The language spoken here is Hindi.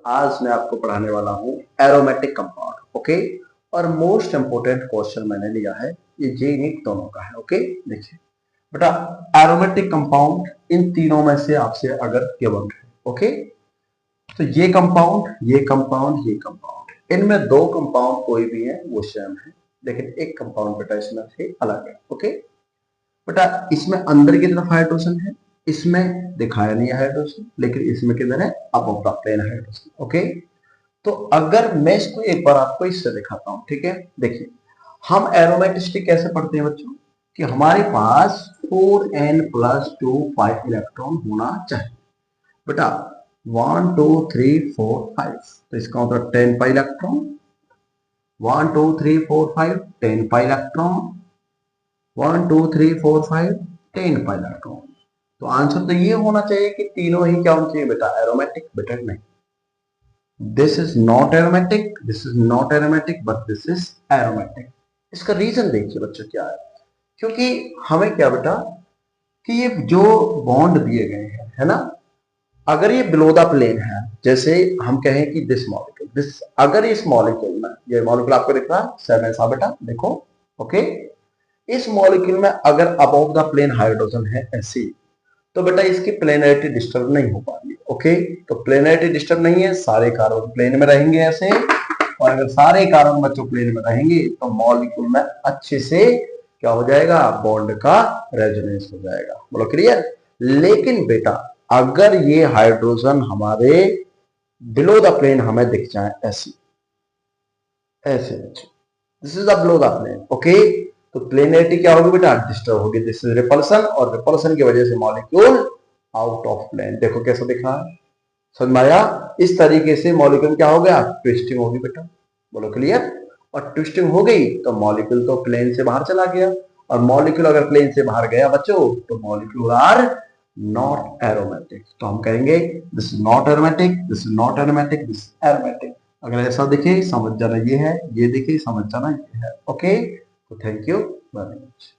आज मैं आपको पढ़ाने वाला हूँ एरोमेटिक कंपाउंड। ओके, और मोस्ट इंपोर्टेंट क्वेश्चन मैंने लिया है, ये जे नीट दोनों का है। ओके, देखिए बेटा, एरोमेटिक कंपाउंड इन तीनों में से आपसे अगर गिवन है, ओके, तो ये कंपाउंड, ये कंपाउंड, ये कंपाउंड, इनमें दो कंपाउंड कोई भी है वो सेम है, लेकिन एक कंपाउंड बेटा इसमें से अलग है। ओके बेटा, इसमें अंदर की तरफ हाइड्रोजन है, इसमें दिखाया नहीं है हाइड्रोजन, लेकिन इसमें किधर है, above the plane hydrogen. Okay, तो अगर मैं इसको एक बार आपको इससे दिखाता हूं, ठीक है, देखिए हम एरोमेटिसिटी कैसे पढ़ते हैं बच्चों, कि हमारे पास 4n+2 5 इलेक्ट्रॉन होना चाहिए। बेटा 1 2 3 4 5, तो इसका मतलब 10 pi electron, 1 2 3 4 5 10 pi electron, 1 2 3 4 5 10 pi electron. तो आंसर तो ये होना चाहिए कि तीनों ही क्या होना चाहिए बेटा, एरोमेटिक। बेटा नहीं, this is not aromatic, this is not aromatic, but this is aromatic. इसका रीजन देखिए बच्चों क्या है, क्योंकि हमें क्या बेटा, कि ये जो बॉन्ड दिए गए हैं, है ना, अगर ये बिलो द प्लेन है, जैसे हम कहें कि दिस मॉलिक्यूल, दिस, अगर इस मॉलिक्यूल में, ये मॉलिक्यूल आपको दिख रहा है 7 बेटा, देखो। ओके, इस मॉलिक्यूल में अगर अबव द प्लेन हाइड्रोजन है ऐसी, तो बेटा इसकी प्लेनरिटी डिस्टर्ब नहीं हो पाएगी। ओके, तो प्लेनरिटी डिस्टर्ब नहीं है, सारे कार्बन प्लेन में रहेंगे ऐसे, और अगर सारे कार्बन बच्चों प्लेन में रहेंगे तो मॉलिक्यूल में अच्छे से क्या हो जाएगा, बॉन्ड का रेजोनेंस हो जाएगा। बोलो क्लियर। लेकिन बेटा अगर ये हाइड्रोजन हमारे बिलो द प्लेन हमें दिख जाए ऐसी, ऐसे बच्चों, this is the below the plane. Okay, तो प्लेनरिटी क्या होगी बेटा, डिस्टर्ब होगी, दिस इज रिपल्सन, और रिपल्सन की वजह से मॉलिक्यूल आउट ऑफ प्लेन। देखो कैसा दिख रहा है, समझ में आया। इस तरीके से मॉलिक्यूल क्या हो गया, ट्विस्टिंग होगी बेटा। बोलो क्लियर। और ट्विस्टिंग हो गई तो मॉलिक्यूल तो प्लेन से बाहर चला गया, और मॉलिक्यूल अगर प्लेन से बाहर गया बच्चों तो मॉलिक्यूल आर नॉट एरोमेटिक। तो हम कहेंगे this is not aromatic, this is not aromatic, this aromatic. अगर ऐसा दिखे समझ जाना ये है, ये दिखे समझ जाना ये है। ओके, तो थैंक यू वेरी मच।